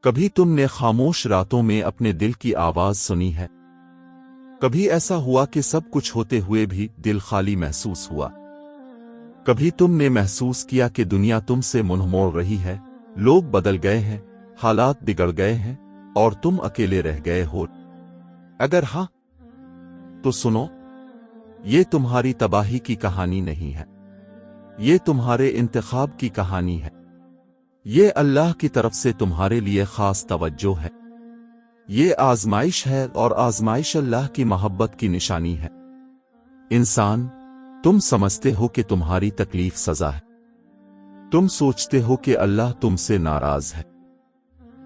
کبھی تم نے خاموش راتوں میں اپنے دل کی آواز سنی ہے؟ کبھی ایسا ہوا کہ سب کچھ ہوتے ہوئے بھی دل خالی محسوس ہوا؟ کبھی تم نے محسوس کیا کہ دنیا تم سے منہ موڑ رہی ہے، لوگ بدل گئے ہیں، حالات بگڑ گئے ہیں اور تم اکیلے رہ گئے ہو؟ اگر ہاں تو سنو، یہ تمہاری تباہی کی کہانی نہیں ہے، یہ تمہارے انتخاب کی کہانی ہے۔ یہ اللہ کی طرف سے تمہارے لیے خاص توجہ ہے۔ یہ آزمائش ہے اور آزمائش اللہ کی محبت کی نشانی ہے۔ انسان، تم سمجھتے ہو کہ تمہاری تکلیف سزا ہے۔ تم سوچتے ہو کہ اللہ تم سے ناراض ہے۔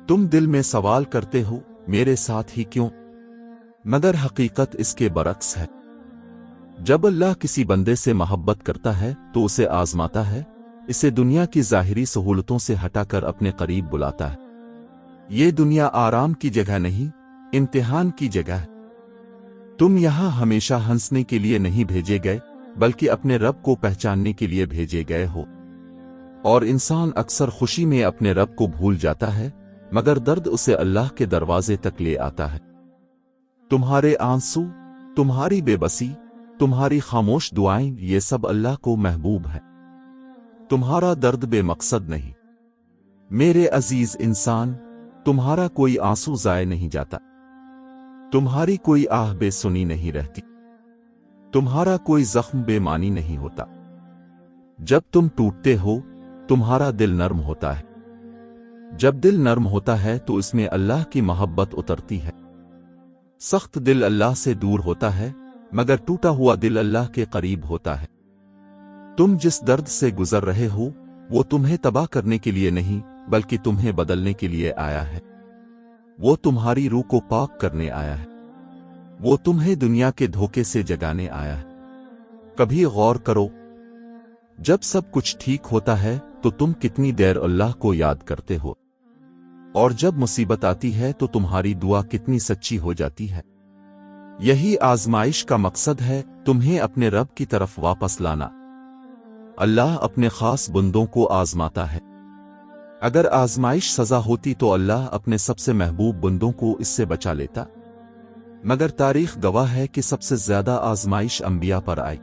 تم دل میں سوال کرتے ہو، میرے ساتھ ہی کیوں؟ مگر حقیقت اس کے برعکس ہے۔ جب اللہ کسی بندے سے محبت کرتا ہے تو اسے آزماتا ہے، اسے دنیا کی ظاہری سہولتوں سے ہٹا کر اپنے قریب بلاتا ہے۔ یہ دنیا آرام کی جگہ نہیں، امتحان کی جگہ ہے۔ تم یہاں ہمیشہ ہنسنے کے لیے نہیں بھیجے گئے، بلکہ اپنے رب کو پہچاننے کے لیے بھیجے گئے ہو۔ اور انسان اکثر خوشی میں اپنے رب کو بھول جاتا ہے، مگر درد اسے اللہ کے دروازے تک لے آتا ہے۔ تمہارے آنسو، تمہاری بے بسی، تمہاری خاموش دعائیں، یہ سب اللہ کو محبوب ہے۔ تمہارا درد بے مقصد نہیں۔ میرے عزیز انسان، تمہارا کوئی آنسو ضائع نہیں جاتا، تمہاری کوئی آہ بے سنی نہیں رہتی، تمہارا کوئی زخم بے معنی نہیں ہوتا۔ جب تم ٹوٹتے ہو، تمہارا دل نرم ہوتا ہے۔ جب دل نرم ہوتا ہے تو اس میں اللہ کی محبت اترتی ہے۔ سخت دل اللہ سے دور ہوتا ہے، مگر ٹوٹا ہوا دل اللہ کے قریب ہوتا ہے۔ تم جس درد سے گزر رہے ہو، وہ تمہیں تباہ کرنے کے لیے نہیں، بلکہ تمہیں بدلنے کے لیے آیا ہے۔ وہ تمہاری روح کو پاک کرنے آیا ہے۔ وہ تمہیں دنیا کے دھوکے سے جگانے آیا ہے۔ کبھی غور کرو، جب سب کچھ ٹھیک ہوتا ہے تو تم کتنی دیر اللہ کو یاد کرتے ہو، اور جب مصیبت آتی ہے تو تمہاری دعا کتنی سچی ہو جاتی ہے۔ یہی آزمائش کا مقصد ہے، تمہیں اپنے رب کی طرف واپس لانا۔ اللہ اپنے خاص بندوں کو آزماتا ہے۔ اگر آزمائش سزا ہوتی تو اللہ اپنے سب سے محبوب بندوں کو اس سے بچا لیتا، مگر تاریخ گواہ ہے کہ سب سے زیادہ آزمائش انبیاء پر آئی۔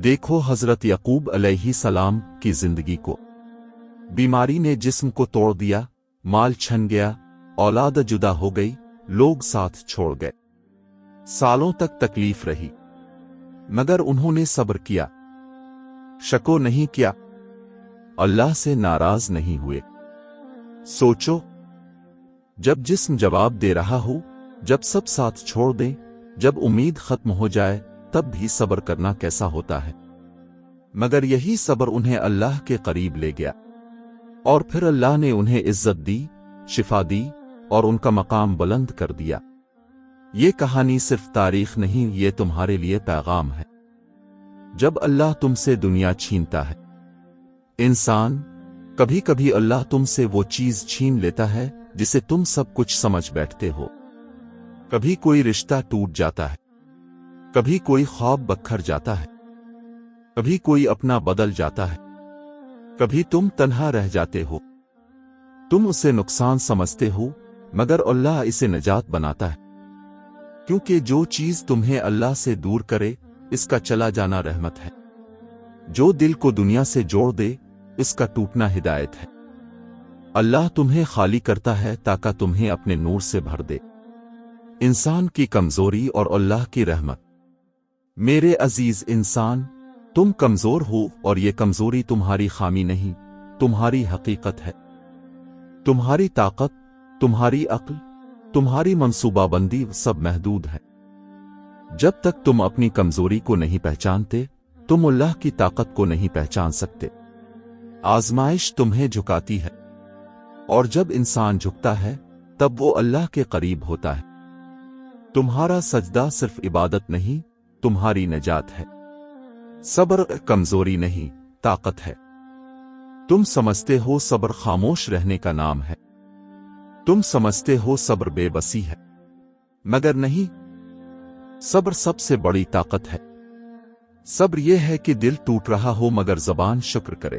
دیکھو حضرت یعقوب علیہ السلام کی زندگی کو۔ بیماری نے جسم کو توڑ دیا، مال چھن گیا، اولاد جدا ہو گئی، لوگ ساتھ چھوڑ گئے۔ سالوں تک تکلیف رہی، مگر انہوں نے صبر کیا، شکو نہیں کیا، اللہ سے ناراض نہیں ہوئے۔ سوچو، جب جسم جواب دے رہا ہو، جب سب ساتھ چھوڑ دیں، جب امید ختم ہو جائے، تب بھی صبر کرنا کیسا ہوتا ہے۔ مگر یہی صبر انہیں اللہ کے قریب لے گیا، اور پھر اللہ نے انہیں عزت دی، شفا دی، اور ان کا مقام بلند کر دیا۔ یہ کہانی صرف تاریخ نہیں، یہ تمہارے لیے پیغام ہے۔ جب اللہ تم سے دنیا چھینتا ہے، انسان، کبھی کبھی اللہ تم سے وہ چیز چھین لیتا ہے جسے تم سب کچھ سمجھ بیٹھتے ہو۔ کبھی کوئی رشتہ ٹوٹ جاتا ہے، کبھی کوئی خواب بکھر جاتا ہے، کبھی کوئی اپنا بدل جاتا ہے، کبھی تم تنہا رہ جاتے ہو۔ تم اسے نقصان سمجھتے ہو، مگر اللہ اسے نجات بناتا ہے، کیونکہ جو چیز تمہیں اللہ سے دور کرے، اس کا چلا جانا رحمت ہے۔ جو دل کو دنیا سے جوڑ دے، اس کا ٹوٹنا ہدایت ہے۔ اللہ تمہیں خالی کرتا ہے تاکہ تمہیں اپنے نور سے بھر دے۔ انسان کی کمزوری اور اللہ کی رحمت۔ میرے عزیز انسان، تم کمزور ہو، اور یہ کمزوری تمہاری خامی نہیں، تمہاری حقیقت ہے۔ تمہاری طاقت، تمہاری عقل، تمہاری منصوبہ بندی سب محدود ہے۔ جب تک تم اپنی کمزوری کو نہیں پہچانتے، تم اللہ کی طاقت کو نہیں پہچان سکتے۔ آزمائش تمہیں جھکاتی ہے، اور جب انسان جھکتا ہے، تب وہ اللہ کے قریب ہوتا ہے۔ تمہارا سجدہ صرف عبادت نہیں، تمہاری نجات ہے۔ صبر کمزوری نہیں، طاقت ہے۔ تم سمجھتے ہو صبر خاموش رہنے کا نام ہے، تم سمجھتے ہو صبر بے بسی ہے، مگر نہیں، صبر سب سے بڑی طاقت ہے۔ صبر یہ ہے کہ دل ٹوٹ رہا ہو مگر زبان شکر کرے۔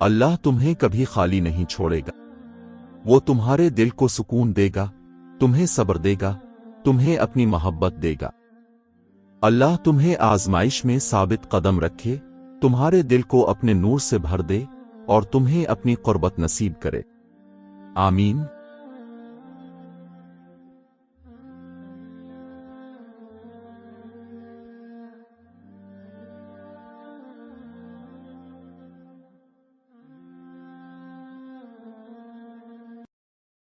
اللہ تمہیں کبھی خالی نہیں چھوڑے گا، وہ تمہارے دل کو سکون دے گا، تمہیں صبر دے گا، تمہیں اپنی محبت دے گا۔ اللہ تمہیں آزمائش میں ثابت قدم رکھے، تمہارے دل کو اپنے نور سے بھر دے اور تمہیں اپنی قربت نصیب کرے۔ آمین۔